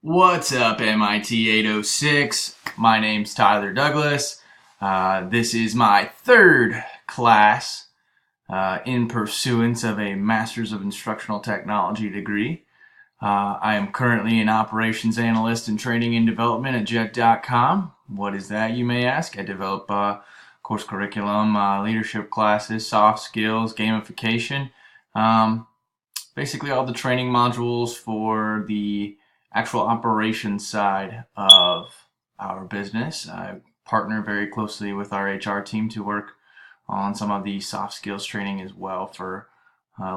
What's up, MIT 806? My name's Tyler Douglas. This is my third class in pursuance of a Master's of Instructional Technology degree. I am currently an Operations Analyst in Training and Development at Jet.com. What is that, you may ask? I develop course curriculum, leadership classes, soft skills, gamification, basically all the training modules for the actual operations side of our business. I partner very closely with our HR team to work on some of the soft skills training as well for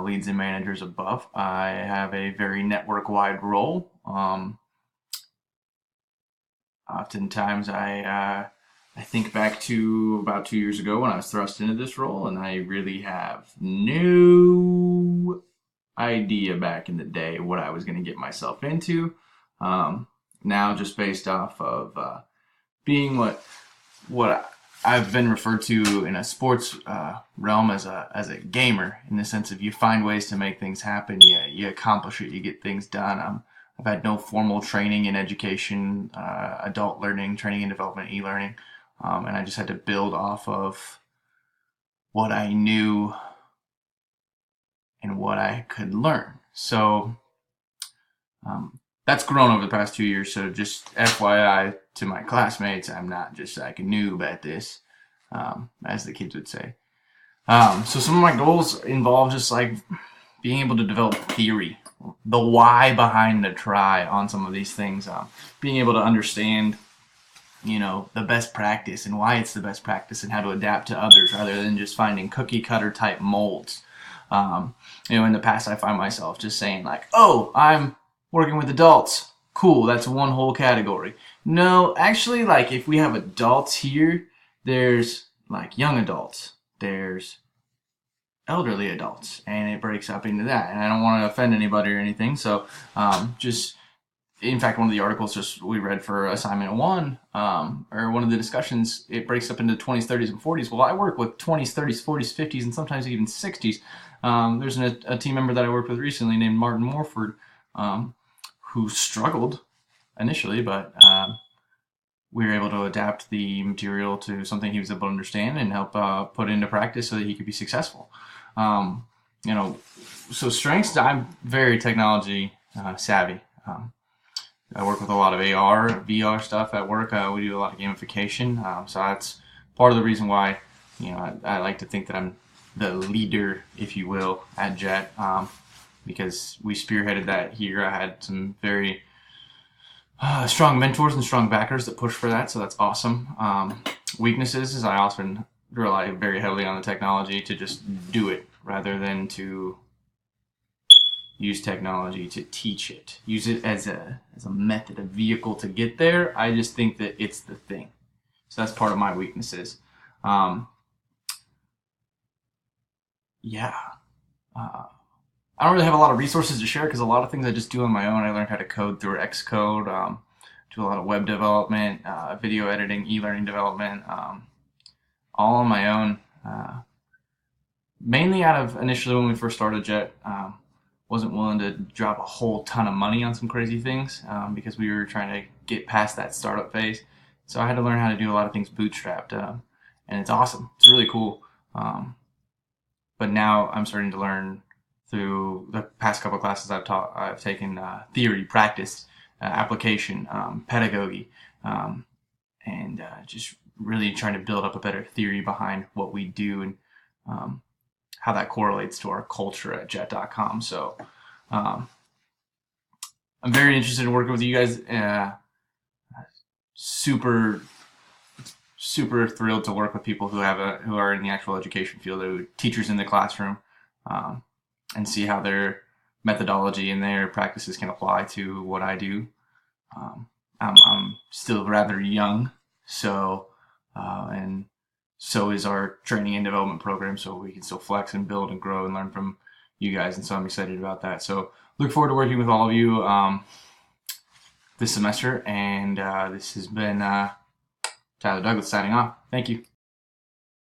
leads and managers above. I have a very network-wide role. Oftentimes I think back to about 2 years ago when I was thrust into this role, and I really have no idea back in the day what I was going to get myself into. Now, just based off of being what I've been referred to in a sports realm as a gamer, in the sense of you find ways to make things happen, you accomplish it, you get things done. I've had no formal training in education, adult learning, training and development, e-learning, and I just had to build off of what I knew and what I could learn. So that's grown over the past 2 years. So just FYI to my classmates, I'm not just like a noob at this, as the kids would say. So some of my goals involve just like being able to develop theory, the why behind the try on some of these things, being able to understand, the best practice and why it's the best practice and how to adapt to others rather than just finding cookie cutter type molds. In the past, I find myself just saying like, oh, I'm working with adults. Cool, that's one whole category. No, actually, like if we have adults here, there's like young adults, there's elderly adults, and it breaks up into that. And I don't want to offend anybody or anything, so in fact, one of the articles we read for assignment 1, or one of the discussions, it breaks up into 20s, 30s, and 40s. Well, I work with 20s, 30s, 40s, 50s, and sometimes even 60s. There's a team member that I worked with recently named Martin Morford, who struggled initially, but we were able to adapt the material to something he was able to understand and help put into practice so that he could be successful. So strengths, I'm very technology savvy. I work with a lot of AR, VR stuff at work. We do a lot of gamification. So that's part of the reason why, I like to think that I'm the leader, if you will, at Jet, because we spearheaded that here. I had some very strong mentors and strong backers that push for that, so that's awesome. Weaknesses is I often rely very heavily on the technology to just do it rather than to use technology to teach it. Use it as a method, a vehicle to get there. I just think that it's the thing. So that's part of my weaknesses. I don't really have a lot of resources to share because a lot of things I just do on my own. I learned how to code through Xcode, do a lot of web development, video editing, e-learning development, all on my own. Mainly out of initially when we first started Jet, wasn't willing to drop a whole ton of money on some crazy things because we were trying to get past that startup phase. So I had to learn how to do a lot of things bootstrapped, and it's awesome. It's really cool. But now I'm starting to learn through the past couple of classes I've taken theory, practice, application, pedagogy, and just really trying to build up a better theory behind what we do and how that correlates to our culture at Jet.com. So I'm very interested in working with you guys. Super thrilled to work with people who are in the actual education field, who are teachers in the classroom, and see how their methodology and their practices can apply to what I do. I'm still rather young, so and so is our training and development program, so we can still flex and build and grow and learn from you guys, and so I'm excited about that. So look forward to working with all of you this semester, and this has been Tyler Douglas signing off. Thank you.